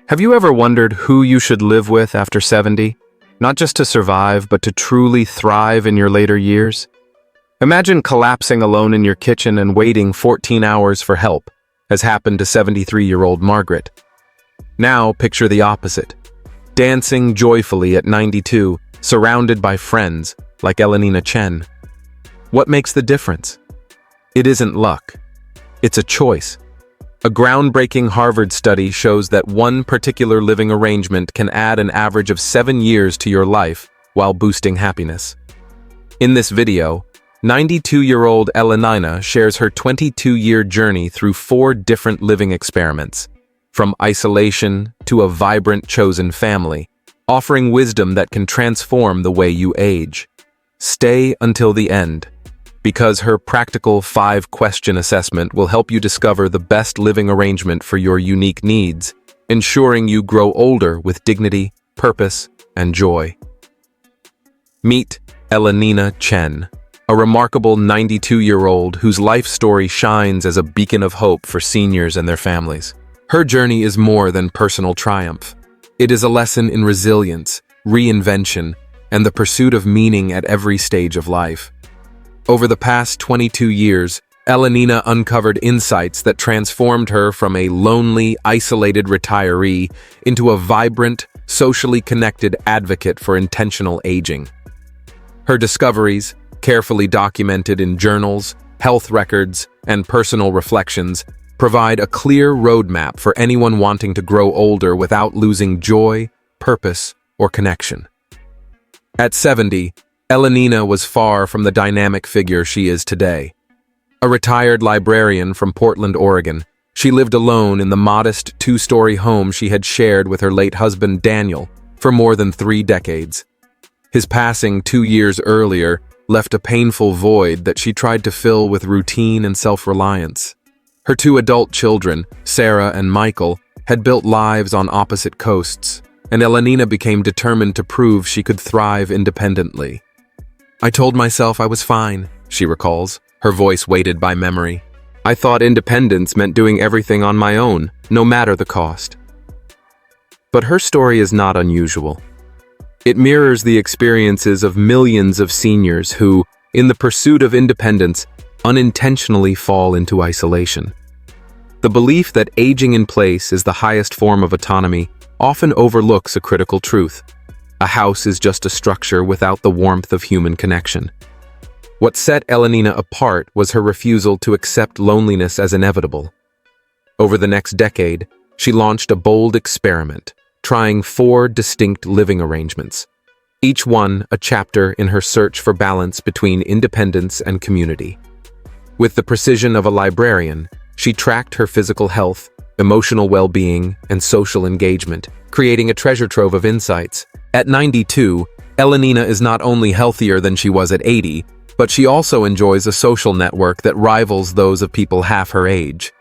Have you ever wondered who you should live with after 70? Not just to survive, but to truly thrive in your later years? Imagine collapsing alone in your kitchen and waiting 14 hours for help, as happened to 73-year-old Margaret. Now picture the opposite. Dancing joyfully at 92, surrounded by friends like Elanina Chen. What makes the difference? It isn't luck. It's a choice. A groundbreaking Harvard study shows that one particular living arrangement can add an average of 7 years to your life while boosting happiness. In this video, 92-year-old Elanina shares her 22-year journey through 4 different living experiments, from isolation to a vibrant chosen family, offering wisdom that can transform the way you age. Stay until the end, because her practical 5-question assessment will help you discover the best living arrangement for your unique needs, ensuring you grow older with dignity, purpose, and joy. Meet Elanina Chen, a remarkable 92-year-old whose life story shines as a beacon of hope for seniors and their families. Her journey is more than personal triumph. It is a lesson in resilience, reinvention, and the pursuit of meaning at every stage of life. Over the past 22 years, Elanina uncovered insights that transformed her from a lonely, isolated retiree into a vibrant, socially connected advocate for intentional aging. Her discoveries, carefully documented in journals, health records, and personal reflections, provide a clear roadmap for anyone wanting to grow older without losing joy, purpose, or connection. At 70, Elanina was far from the dynamic figure she is today. A retired librarian from Portland, Oregon, she lived alone in the modest 2-story home she had shared with her late husband Daniel for more than 3 decades. His passing 2 years earlier left a painful void that she tried to fill with routine and self-reliance. Her 2 adult children, Sarah and Michael, had built lives on opposite coasts, and Elanina became determined to prove she could thrive independently. "I told myself I was fine," she recalls, her voice weighted by memory. "I thought independence meant doing everything on my own, no matter the cost." But her story is not unusual. It mirrors the experiences of millions of seniors who, in the pursuit of independence, unintentionally fall into isolation. The belief that aging in place is the highest form of autonomy often overlooks a critical truth. A house is just a structure without the warmth of human connection. What set Elanina apart was her refusal to accept loneliness as inevitable. Over the next decade, she launched a bold experiment, trying 4 distinct living arrangements, each one a chapter in her search for balance between independence and community. With the precision of a librarian, she tracked her physical health, emotional well-being, and social engagement, creating a treasure trove of insights. At 92, Elanina is not only healthier than she was at 80, but she also enjoys a social network that rivals those of people half her age.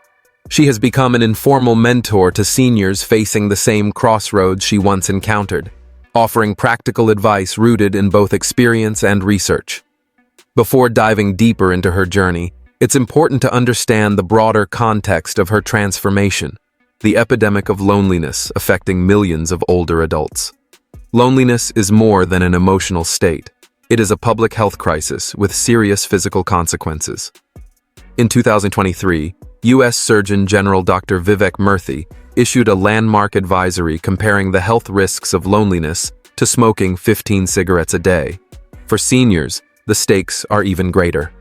She has become an informal mentor to seniors facing the same crossroads she once encountered, offering practical advice rooted in both experience and research. Before diving deeper into her journey, it's important to understand the broader context of her transformation, the epidemic of loneliness affecting millions of older adults. Loneliness is more than an emotional state. It is a public health crisis with serious physical consequences. In 2023, U.S. Surgeon General Dr. Vivek Murthy issued a landmark advisory comparing the health risks of loneliness to smoking 15 cigarettes a day. For seniors, the stakes are even greater.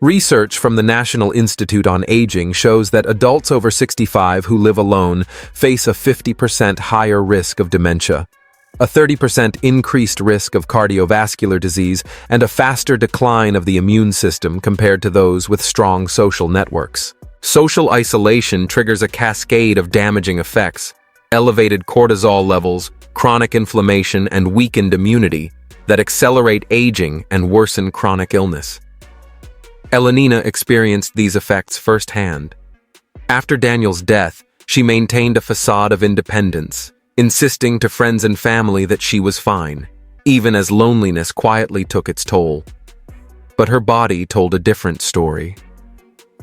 Research from the National Institute on Aging shows that adults over 65 who live alone face a 50% higher risk of dementia, a 30% increased risk of cardiovascular disease, and a faster decline of the immune system compared to those with strong social networks. Social isolation triggers a cascade of damaging effects: elevated cortisol levels, chronic inflammation, and weakened immunity that accelerate aging and worsen chronic illness. Elanina experienced these effects firsthand. After Daniel's death, she maintained a facade of independence, insisting to friends and family that she was fine, even as loneliness quietly took its toll. But her body told a different story.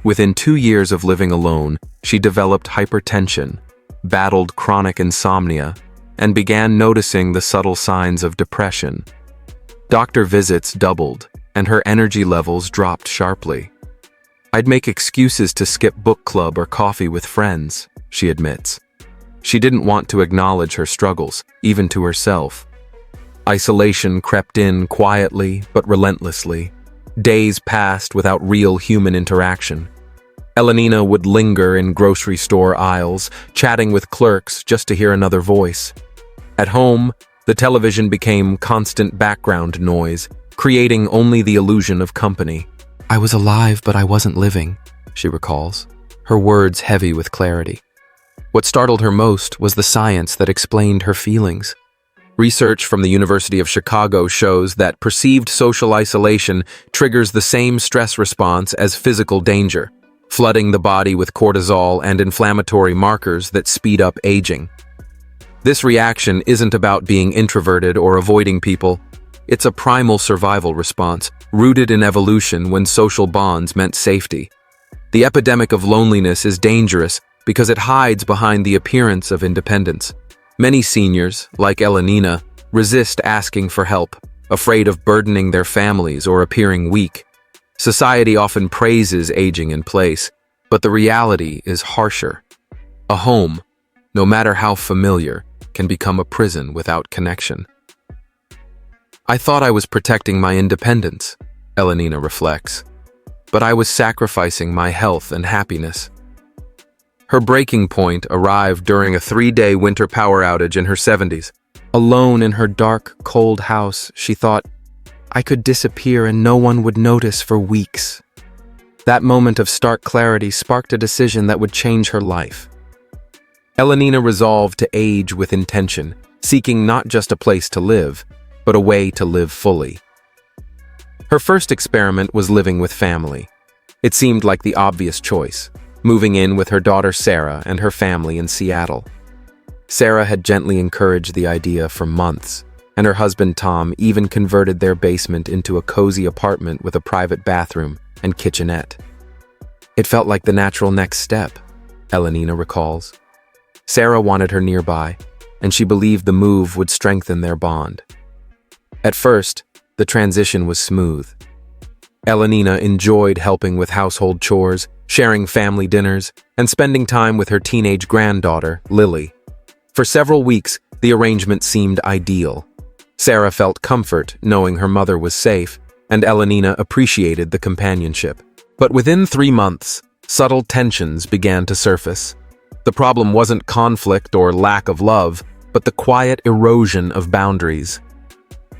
Within 2 years of living alone, she developed hypertension, battled chronic insomnia, and began noticing the subtle signs of depression. Doctor visits doubled, and her energy levels dropped sharply. "I'd make excuses to skip book club or coffee with friends," she admits. She didn't want to acknowledge her struggles, even to herself. Isolation crept in quietly but relentlessly. Days passed without real human interaction. Elenina would linger in grocery store aisles, chatting with clerks just to hear another voice. At home, the television became constant background noise, creating only the illusion of company. "I was alive, but I wasn't living," she recalls, her words heavy with clarity. What startled her most was the science that explained her feelings. Research from the University of Chicago shows that perceived social isolation triggers the same stress response as physical danger, flooding the body with cortisol and inflammatory markers that speed up aging. This reaction isn't about being introverted or avoiding people. It's a primal survival response, rooted in evolution when social bonds meant safety. The epidemic of loneliness is dangerous because it hides behind the appearance of independence. Many seniors, like Elenina, resist asking for help, afraid of burdening their families or appearing weak. Society often praises aging in place, but the reality is harsher. A home, no matter how familiar, can become a prison without connection. "I thought I was protecting my independence," Elenina reflects, "but I was sacrificing my health and happiness." Her breaking point arrived during a 3-day winter power outage in her 70s. Alone in her dark, cold house, she thought, "I could disappear and no one would notice for weeks." That moment of stark clarity sparked a decision that would change her life. Elenina resolved to age with intention, seeking not just a place to live, but a way to live fully. Her first experiment was living with family. It seemed like the obvious choice, moving in with her daughter Sarah and her family in Seattle. Sarah had gently encouraged the idea for months, and her husband Tom even converted their basement into a cozy apartment with a private bathroom and kitchenette. It felt like the natural next step, Elenina recalls. Sarah wanted her nearby, and she believed the move would strengthen their bond. At first, the transition was smooth. Elenina enjoyed helping with household chores, sharing family dinners, and spending time with her teenage granddaughter, Lily. For several weeks, the arrangement seemed ideal. Sarah felt comfort knowing her mother was safe, and Elenina appreciated the companionship. But within 3 months, subtle tensions began to surface. The problem wasn't conflict or lack of love, but the quiet erosion of boundaries.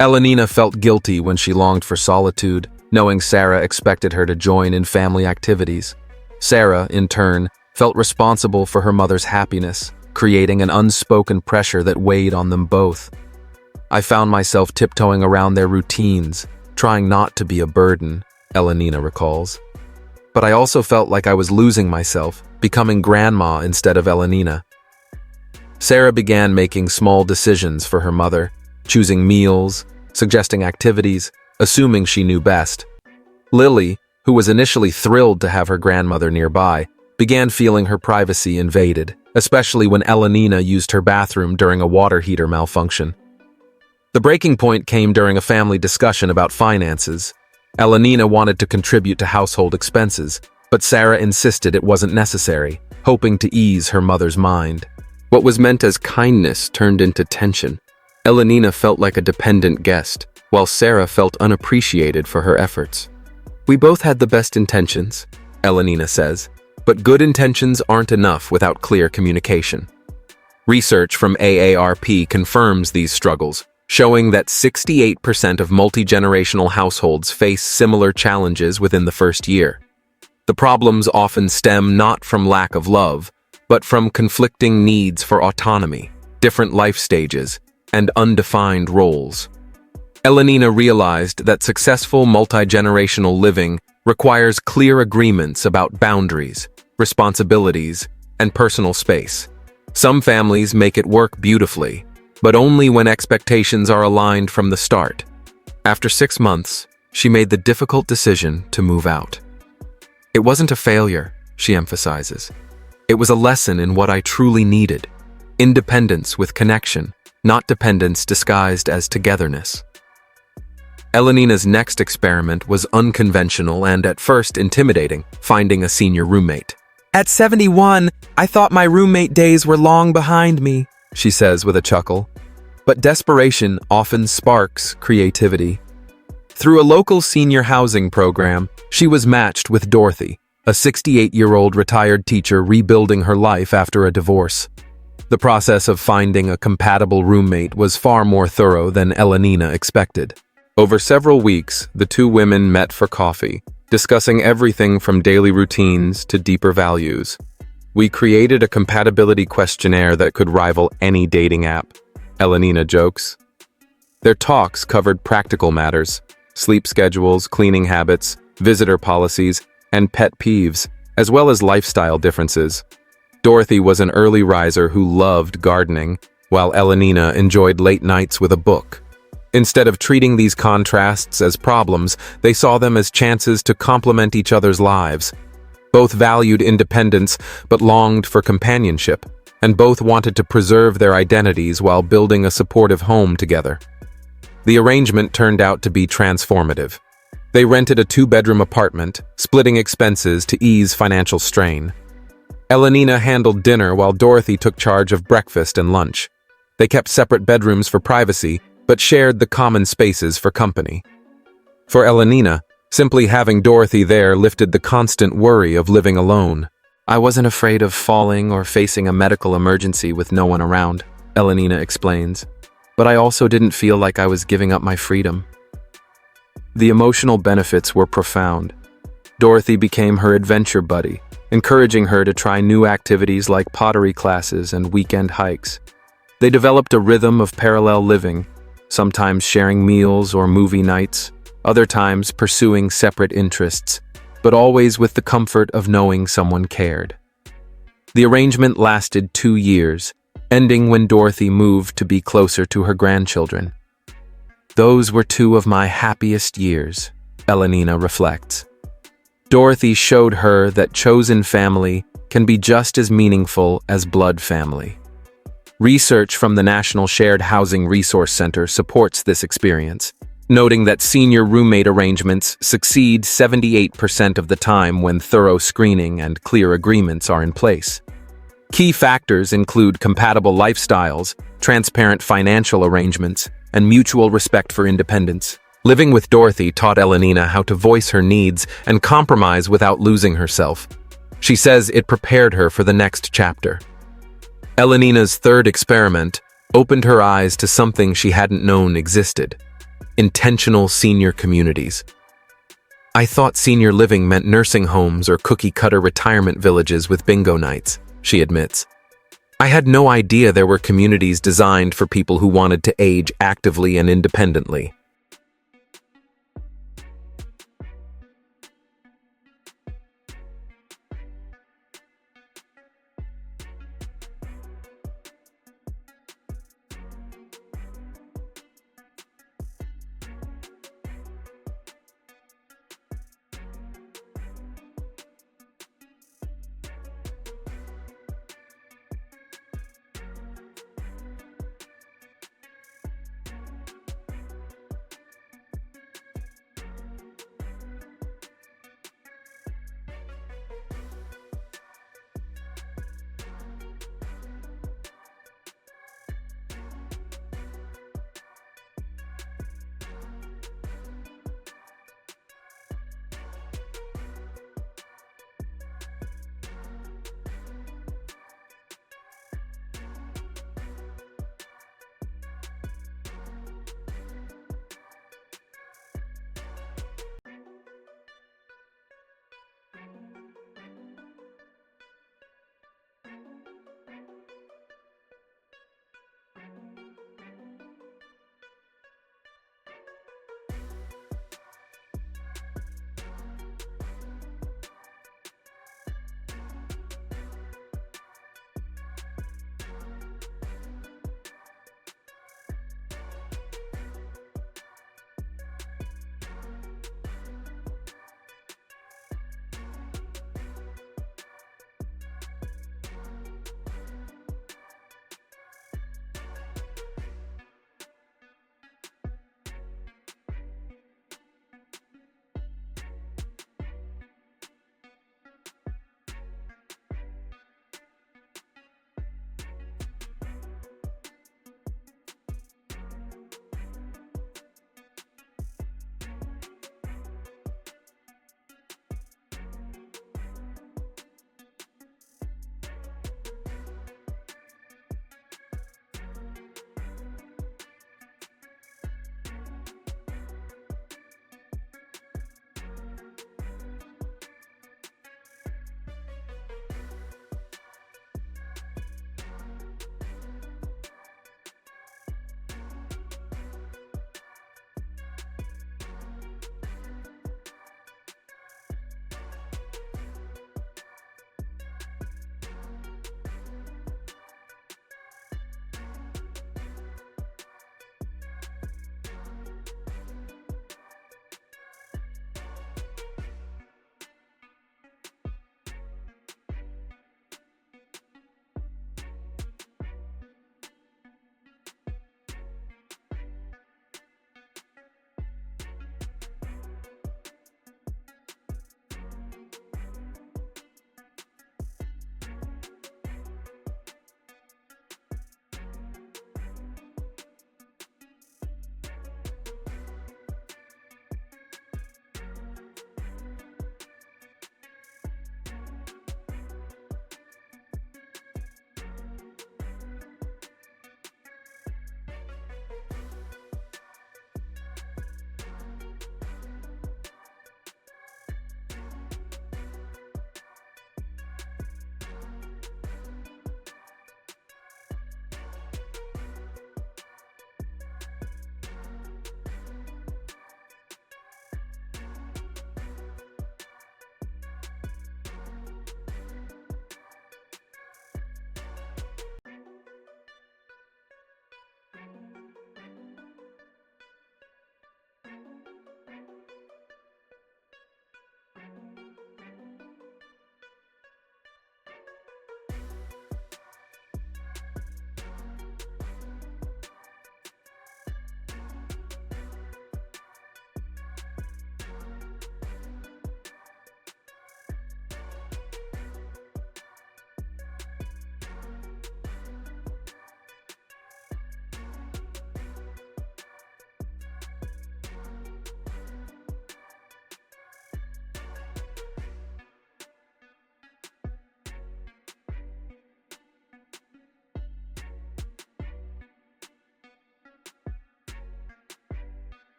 Elenina felt guilty when she longed for solitude, knowing Sarah expected her to join in family activities. Sarah, in turn, felt responsible for her mother's happiness, creating an unspoken pressure that weighed on them both. "I found myself tiptoeing around their routines, trying not to be a burden," Elenina recalls. "But I also felt like I was losing myself, becoming grandma instead of Elenina." Sarah began making small decisions for her mother, choosing meals, suggesting activities, assuming she knew best. Lily, who was initially thrilled to have her grandmother nearby, began feeling her privacy invaded, especially when Elenina used her bathroom during a water heater malfunction. The breaking point came during a family discussion about finances. Elenina wanted to contribute to household expenses, but Sarah insisted it wasn't necessary, hoping to ease her mother's mind. What was meant as kindness turned into tension. Elenina felt like a dependent guest, while Sarah felt unappreciated for her efforts. "We both had the best intentions," Elenina says, "but good intentions aren't enough without clear communication." Research from AARP confirms these struggles, showing that 68% of multi-generational households face similar challenges within the first year. The problems often stem not from lack of love, but from conflicting needs for autonomy, different life stages, and undefined roles. Elenina realized that successful multi-generational living requires clear agreements about boundaries, responsibilities, and personal space. Some families make it work beautifully, but only when expectations are aligned from the start. After 6 months, she made the difficult decision to move out. It wasn't a failure, she emphasizes. It was a lesson in what I truly needed. Independence with connection, not dependence disguised as togetherness. Elenina's next experiment was unconventional and at first intimidating, finding a senior roommate. At 71, I thought my roommate days were long behind me, she says with a chuckle. But desperation often sparks creativity. Through a local senior housing program, she was matched with Dorothy, a 68-year-old retired teacher rebuilding her life after a divorce. The process of finding a compatible roommate was far more thorough than Elenina expected. Over several weeks, the two women met for coffee, discussing everything from daily routines to deeper values. We created a compatibility questionnaire that could rival any dating app, Elenina jokes. Their talks covered practical matters, sleep schedules, cleaning habits, visitor policies, and pet peeves, as well as lifestyle differences. Dorothy was an early riser who loved gardening, while Elenina enjoyed late nights with a book. Instead of treating these contrasts as problems, they saw them as chances to complement each other's lives. Both valued independence but longed for companionship, and both wanted to preserve their identities while building a supportive home together. The arrangement turned out to be transformative. They rented a 2-bedroom apartment, splitting expenses to ease financial strain. Elenina handled dinner while Dorothy took charge of breakfast and lunch. They kept separate bedrooms for privacy, but shared the common spaces for company. For Elenina, simply having Dorothy there lifted the constant worry of living alone. I wasn't afraid of falling or facing a medical emergency with no one around, Elenina explains. But I also didn't feel like I was giving up my freedom. The emotional benefits were profound. Dorothy became her adventure buddy, encouraging her to try new activities like pottery classes and weekend hikes. They developed a rhythm of parallel living, sometimes sharing meals or movie nights, other times pursuing separate interests, but always with the comfort of knowing someone cared. The arrangement lasted 2 years, ending when Dorothy moved to be closer to her grandchildren. Those were 2 of my happiest years, Elenina reflects. Dorothy showed her that chosen family can be just as meaningful as blood family. Research from the National Shared Housing Resource Center supports this experience, noting that senior roommate arrangements succeed 78% of the time when thorough screening and clear agreements are in place. Key factors include compatible lifestyles, transparent financial arrangements, and mutual respect for independence. Living with Dorothy taught Elenina how to voice her needs and compromise without losing herself. She says it prepared her for the next chapter. Elenina's third experiment opened her eyes to something she hadn't known existed: intentional senior communities. I thought senior living meant nursing homes or cookie-cutter retirement villages with bingo nights, she admits. I had no idea there were communities designed for people who wanted to age actively and independently.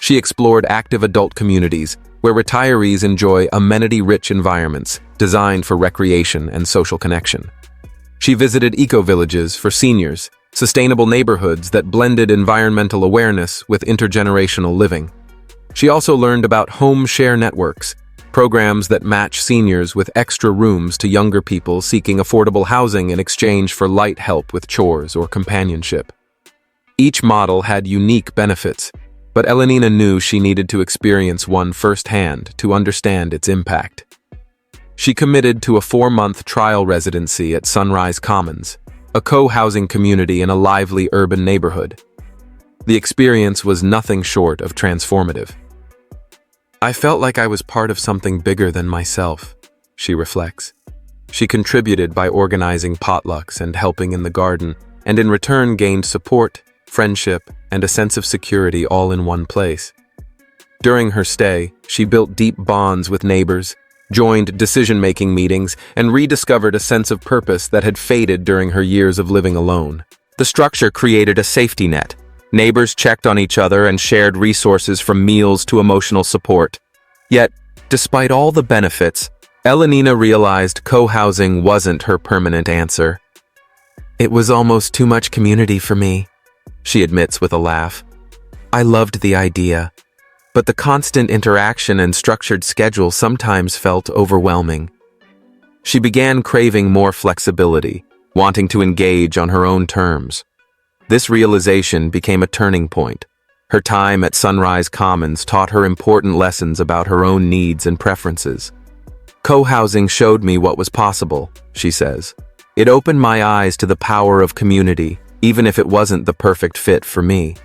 She explored active adult communities where retirees enjoy amenity-rich environments designed for recreation and social connection. She visited eco-villages for seniors, sustainable neighborhoods that blended environmental awareness with intergenerational living. She also learned about home share networks, programs that match seniors with extra rooms to younger people seeking affordable housing in exchange for light help with chores or companionship. Each model had unique benefits, but Elenina knew she needed to experience one firsthand to understand its impact. She committed to a 4-month trial residency at Sunrise Commons, a co-housing community in a lively urban neighborhood. The experience was nothing short of transformative. I felt like I was part of something bigger than myself, she reflects. She contributed by organizing potlucks and helping in the garden, and in return gained support, friendship, and a sense of security all in one place. During her stay, she built deep bonds with neighbors, joined decision-making meetings, and rediscovered a sense of purpose that had faded during her years of living alone. The structure created a safety net. Neighbors checked on each other and shared resources from meals to emotional support. Yet, despite all the benefits, Elenina realized co-housing wasn't her permanent answer. It was almost too much community for me, she admits with a laugh. I loved the idea, but the constant interaction and structured schedule sometimes felt overwhelming. She began craving more flexibility, wanting to engage on her own terms. This realization became a turning point. Her time at Sunrise Commons taught her important lessons about her own needs and preferences. Co-housing showed me what was possible, she says. It opened my eyes to the power of community, even if it wasn't the perfect fit for me.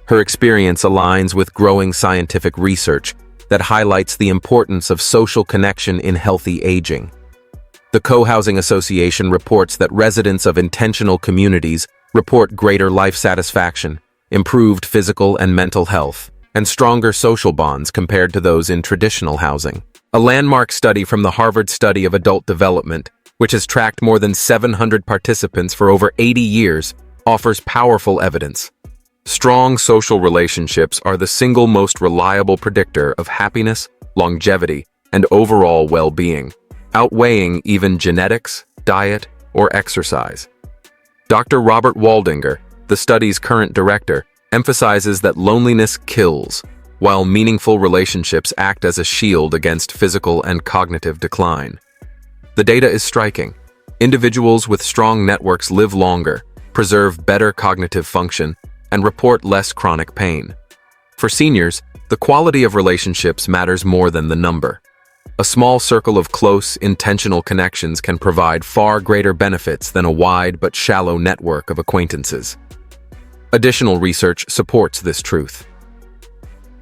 Her experience aligns with growing scientific research that highlights the importance of social connection in healthy aging. The Co-Housing Association reports that residents of intentional communities report greater life satisfaction, improved physical and mental health, and stronger social bonds compared to those in traditional housing. A landmark study from the Harvard Study of Adult Development, which has tracked more than 700 participants for over 80 years, offers powerful evidence. Strong social relationships are the single most reliable predictor of happiness, longevity, and overall well-being, outweighing even genetics, diet, or exercise. Dr. Robert Waldinger, the study's current director, emphasizes that loneliness kills, while meaningful relationships act as a shield against physical and cognitive decline. The data is striking. Individuals with strong networks live longer, preserve better cognitive function, and report less chronic pain. For seniors, the quality of relationships matters more than the number. A small circle of close, intentional connections can provide far greater benefits than a wide but shallow network of acquaintances. Additional research supports this truth.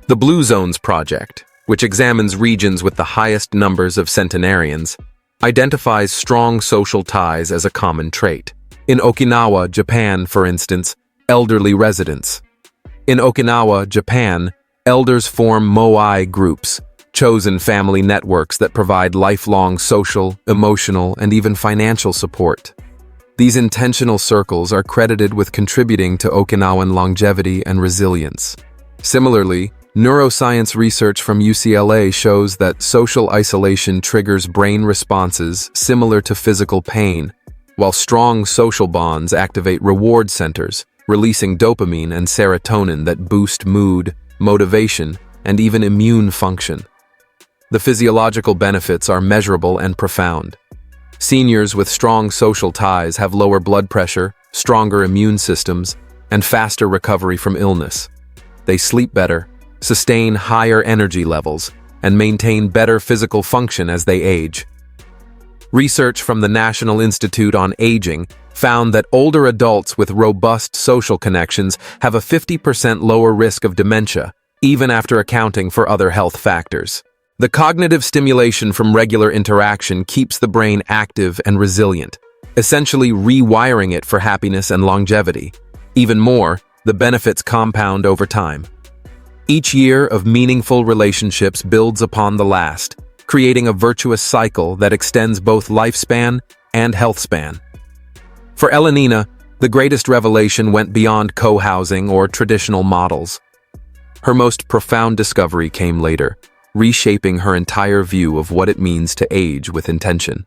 The Blue Zones Project, which examines regions with the highest numbers of centenarians, identifies strong social ties as a common trait. In Okinawa, Japan, for instance, elderly residents. In Okinawa, Japan, elders form moai groups, chosen family networks that provide lifelong social, emotional, and even financial support. These intentional circles are credited with contributing to Okinawan longevity and resilience. Similarly, neuroscience research from UCLA shows that social isolation triggers brain responses similar to physical pain, while strong social bonds activate reward centers, releasing dopamine and serotonin that boost mood, motivation, and even immune function. The physiological benefits are measurable and profound. Seniors with strong social ties have lower blood pressure, stronger immune systems, and faster recovery from illness. They sleep better, sustain higher energy levels, and maintain better physical function as they age. Research from the National Institute on Aging found that older adults with robust social connections have a 50% lower risk of dementia, even after accounting for other health factors. The cognitive stimulation from regular interaction keeps the brain active and resilient, essentially rewiring it for happiness and longevity. Even more, the benefits compound over time. Each year of meaningful relationships builds upon the last, creating a virtuous cycle that extends both lifespan and health span. For Elenina, the greatest revelation went beyond co-housing or traditional models. Her most profound discovery came later, reshaping her entire view of what it means to age with intention.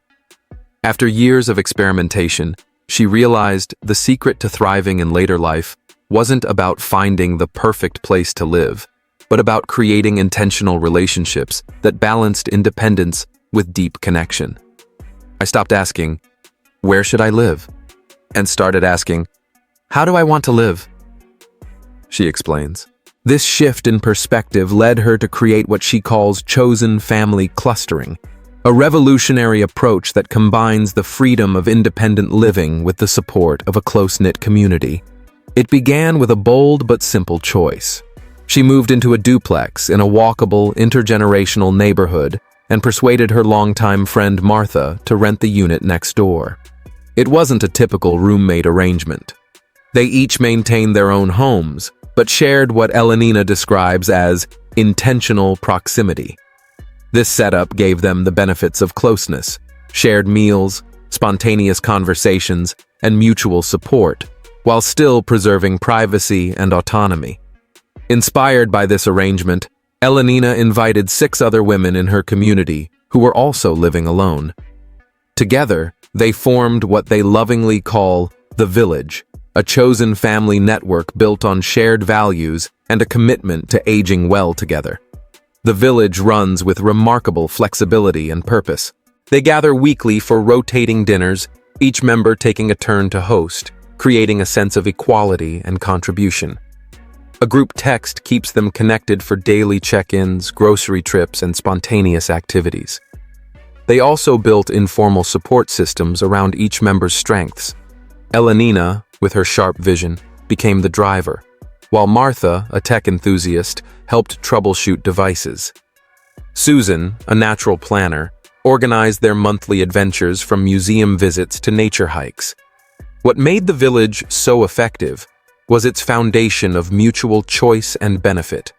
After years of experimentation, she realized the secret to thriving in later life wasn't about finding the perfect place to live, but about creating intentional relationships that balanced independence with deep connection. I stopped asking, "Where should I live?" and started asking, "How do I want to live?" She explains. This shift in perspective led her to create what she calls chosen family clustering, a revolutionary approach that combines the freedom of independent living with the support of a close-knit community. It began with a bold but simple choice. She moved into a duplex in a walkable, intergenerational neighborhood and persuaded her longtime friend Martha to rent the unit next door. It wasn't a typical roommate arrangement. They each maintained their own homes, but shared what Elenina describes as intentional proximity. This setup gave them the benefits of closeness, shared meals, spontaneous conversations, and mutual support, while still preserving privacy and autonomy. Inspired by this arrangement, Elenina invited 6 other women in her community who were also living alone. Together, they formed what they lovingly call the Village, a chosen family network built on shared values and a commitment to aging well together. The Village runs with remarkable flexibility and purpose. They gather weekly for rotating dinners, each member taking a turn to host, creating a sense of equality and contribution. A group text keeps them connected for daily check-ins, grocery trips, and spontaneous activities. They also built informal support systems around each member's strengths. Elenina, with her sharp vision, became the driver, while Martha, a tech enthusiast, helped troubleshoot devices. Susan, a natural planner, organized their monthly adventures from museum visits to nature hikes. What made the Village so effective was its foundation of mutual choice and benefit.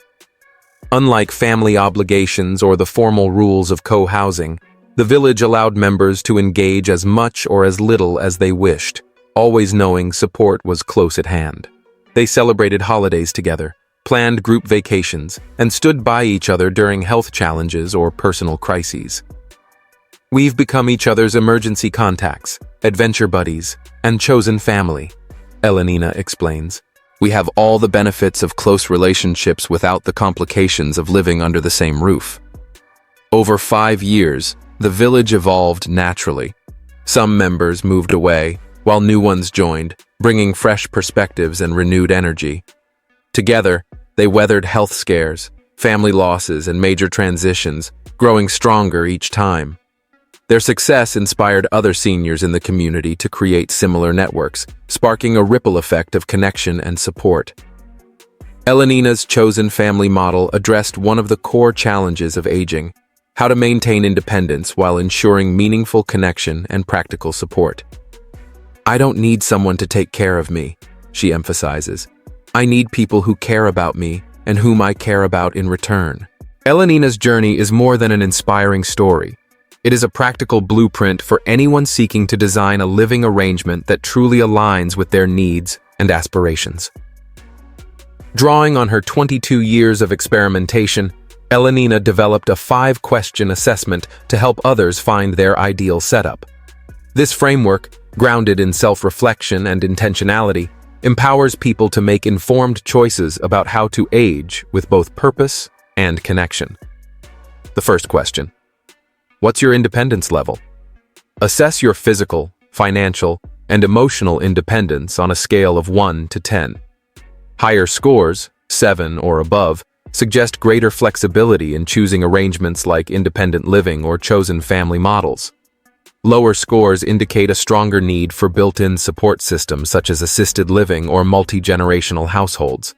Unlike family obligations or the formal rules of co-housing, the Village allowed members to engage as much or as little as they wished, always knowing support was close at hand. They celebrated holidays together, planned group vacations, and stood by each other during health challenges or personal crises. We've become each other's emergency contacts, adventure buddies, and chosen family, Elenina explains. We have all the benefits of close relationships without the complications of living under the same roof. Over 5 years, the Village evolved naturally. Some members moved away, while new ones joined, bringing fresh perspectives and renewed energy. Together, they weathered health scares, family losses, and major transitions, growing stronger each time. Their success inspired other seniors in the community to create similar networks, sparking a ripple effect of connection and support. Elenina's chosen family model addressed one of the core challenges of aging: how to maintain independence while ensuring meaningful connection and practical support. I don't need someone to take care of me, she emphasizes. I need people who care about me and whom I care about in return. Elenina's journey is more than an inspiring story. It is a practical blueprint for anyone seeking to design a living arrangement that truly aligns with their needs and aspirations. Drawing on her 22 years of experimentation, Elenina developed a 5-question assessment to help others find their ideal setup. This framework, grounded in self-reflection and intentionality, empowers people to make informed choices about how to age with both purpose and connection. The first question: what's your independence level? Assess your physical, financial, and emotional independence on a scale of 1 to 10. Higher scores, 7 or above, suggest greater flexibility in choosing arrangements like independent living or chosen family models. Lower scores indicate a stronger need for built-in support systems such as assisted living or multi-generational households.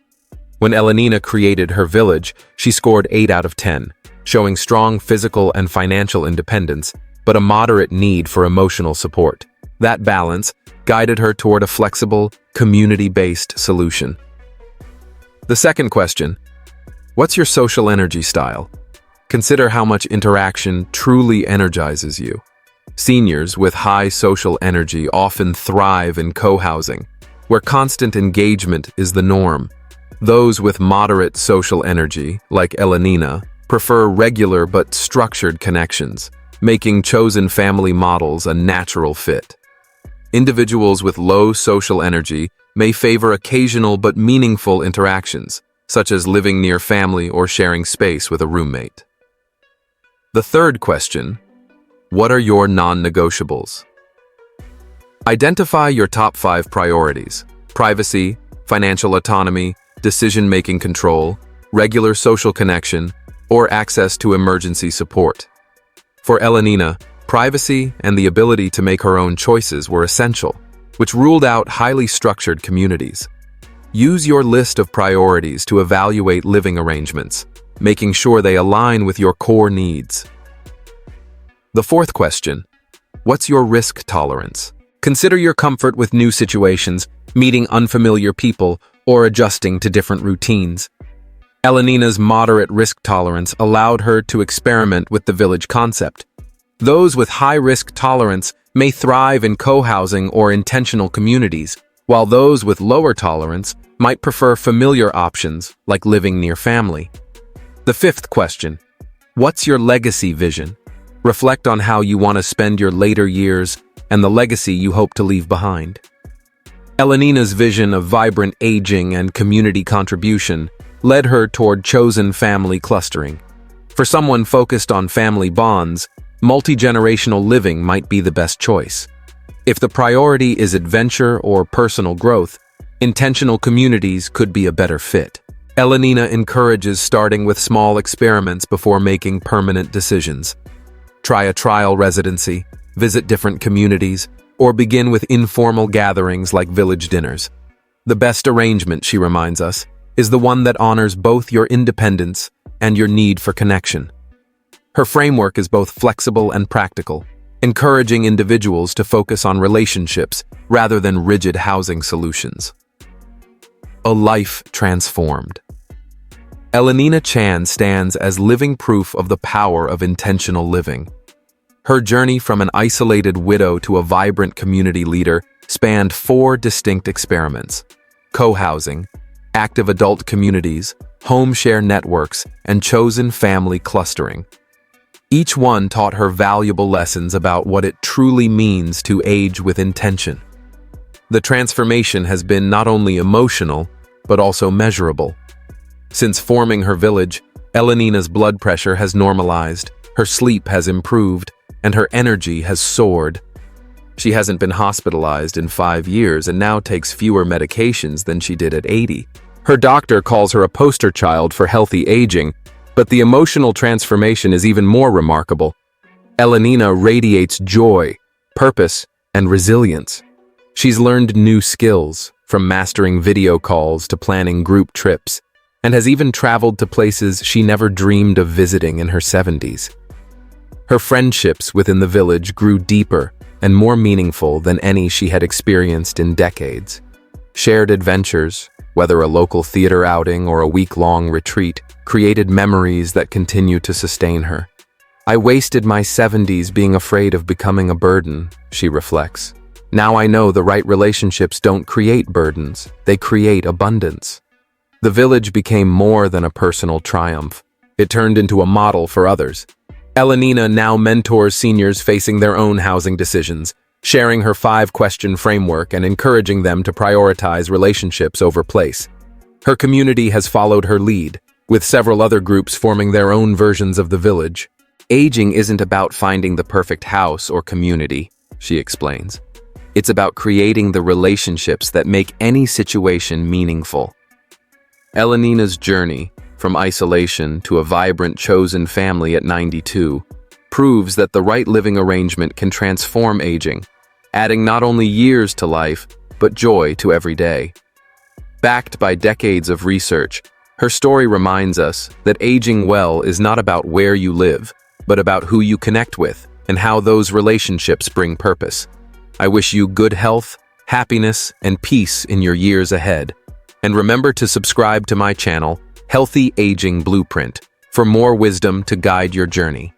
When Elenina created her Village, she scored 8 out of 10, showing strong physical and financial independence, but a moderate need for emotional support. That balance guided her toward a flexible, community-based solution. The second question: what's your social energy style? Consider how much interaction truly energizes you. Seniors with high social energy often thrive in co-housing, where constant engagement is the norm. Those with moderate social energy, like Elenina, prefer regular but structured connections, making chosen family models a natural fit. Individuals with low social energy may favor occasional but meaningful interactions, such as living near family or sharing space with a roommate. The third question: what are your non-negotiables? Identify your top 5 priorities: privacy, financial autonomy, decision-making control, regular social connection, or access to emergency support. For Elenina, privacy and the ability to make her own choices were essential, which ruled out highly structured communities. Use your list of priorities to evaluate living arrangements, making sure they align with your core needs. The fourth question: what's your risk tolerance? Consider your comfort with new situations, meeting unfamiliar people, or adjusting to different routines. Elenina's moderate risk tolerance allowed her to experiment with the village concept. Those with high risk tolerance may thrive in co-housing or intentional communities, while those with lower tolerance might prefer familiar options like living near family. The fifth question: what's your legacy vision? Reflect on how you want to spend your later years and the legacy you hope to leave behind. Elenina's vision of vibrant aging and community contribution led her toward chosen family clustering. For someone focused on family bonds, multi-generational living might be the best choice. If the priority is adventure or personal growth, intentional communities could be a better fit. Elenina encourages starting with small experiments before making permanent decisions. Try a trial residency, visit different communities, or begin with informal gatherings like village dinners. The best arrangement, she reminds us, is the one that honors both your independence and your need for connection. Her framework is both flexible and practical, encouraging individuals to focus on relationships rather than rigid housing solutions. A life transformed. Elenina Chan stands as living proof of the power of intentional living. Her journey from an isolated widow to a vibrant community leader spanned 4 distinct experiments: co-housing, active adult communities, home share networks, and chosen family clustering. Each one taught her valuable lessons about what it truly means to age with intention. The transformation has been not only emotional, but also measurable. Since forming her village, Elenina's blood pressure has normalized, her sleep has improved, and her energy has soared. She hasn't been hospitalized in 5 years and now takes fewer medications than she did at 80. Her doctor calls her a poster child for healthy aging, but the emotional transformation is even more remarkable. Elenina radiates joy, purpose, and resilience. She's learned new skills, from mastering video calls to planning group trips, and has even traveled to places she never dreamed of visiting in her 70s. Her friendships within the village grew deeper and more meaningful than any she had experienced in decades. Shared adventures, whether a local theater outing or a week-long retreat, created memories that continue to sustain her. "I wasted my 70s being afraid of becoming a burden," she reflects. "Now I know the right relationships don't create burdens, they create abundance." The village became more than a personal triumph. It turned into a model for others. Elenina now mentors seniors facing their own housing decisions, sharing her 5-question framework and encouraging them to prioritize relationships over place. Her community has followed her lead, with several other groups forming their own versions of the village. "Aging isn't about finding the perfect house or community," she explains. "It's about creating the relationships that make any situation meaningful." Elenina's journey, from isolation to a vibrant chosen family at 92, proves that the right living arrangement can transform aging, adding not only years to life, but joy to every day. Backed by decades of research, her story reminds us that aging well is not about where you live, but about who you connect with and how those relationships bring purpose. I wish you good health, happiness, and peace in your years ahead. And remember to subscribe to my channel, Healthy Aging Blueprint, for more wisdom to guide your journey.